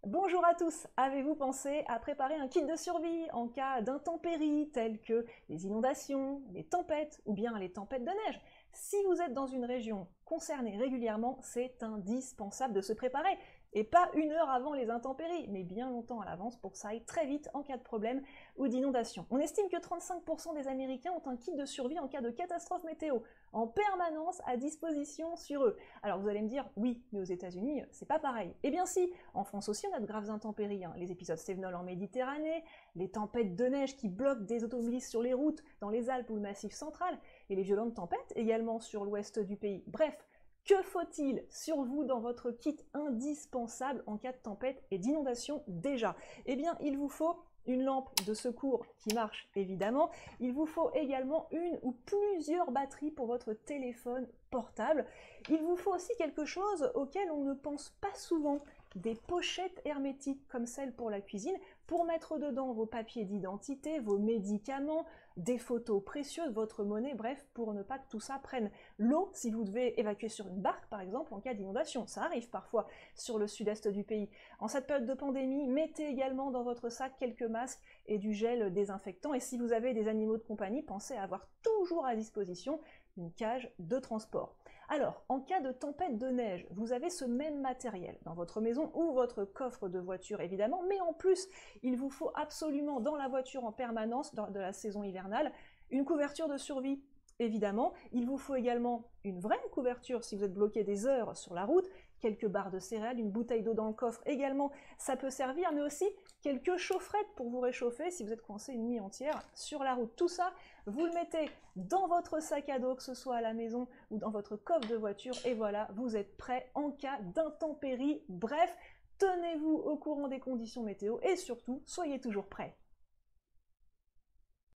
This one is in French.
Bonjour à tous, avez-vous pensé à préparer un kit de survie en cas d'intempéries telles que les inondations, les tempêtes ou bien les tempêtes de neige? Si vous êtes dans une région concernée régulièrement, c'est indispensable de se préparer. Et pas une heure avant les intempéries, mais bien longtemps à l'avance pour que ça aille très vite en cas de problème ou d'inondation. On estime que 35% des Américains ont un kit de survie en cas de catastrophe météo, en permanence à disposition sur eux. Alors vous allez me dire, oui, mais aux États-Unis, c'est pas pareil. Eh bien si, en France aussi, on a de graves intempéries, hein. Les épisodes Cévenol en Méditerranée, les tempêtes de neige qui bloquent des automobilistes sur les routes dans les Alpes ou le Massif central, et les violentes tempêtes également sur l'ouest du pays. Bref, que faut-il sur vous dans votre kit indispensable en cas de tempête et d'inondation déjà? Eh bien, il vous faut une lampe de secours qui marche évidemment. Il vous faut également une ou plusieurs batteries pour votre téléphone portable. Il vous faut aussi quelque chose auquel on ne pense pas souvent, des pochettes hermétiques comme celle pour la cuisine, pour mettre dedans vos papiers d'identité, vos médicaments, des photos précieuses, votre monnaie, bref, pour ne pas que tout ça prenne l'eau si vous devez évacuer sur une barque, par exemple, en cas d'inondation. Ça arrive parfois sur le sud-est du pays. En cette période de pandémie, mettez également dans votre sac quelques masques et du gel désinfectant. Et si vous avez des animaux de compagnie, pensez à avoir toujours à disposition une cage de transport. Alors, en cas de tempête de neige, vous avez ce même matériel dans votre maison ou votre coffre de voiture évidemment, mais en plus, il vous faut absolument dans la voiture en permanence de la saison hivernale une couverture de survie. Évidemment, il vous faut également une vraie couverture si vous êtes bloqué des heures sur la route, quelques barres de céréales, une bouteille d'eau dans le coffre également, ça peut servir, mais aussi quelques chaufferettes pour vous réchauffer si vous êtes coincé une nuit entière sur la route. Tout ça, vous le mettez dans votre sac à dos, que ce soit à la maison ou dans votre coffre de voiture, et voilà, vous êtes prêt en cas d'intempérie. Bref, tenez-vous au courant des conditions météo et surtout, soyez toujours prêts.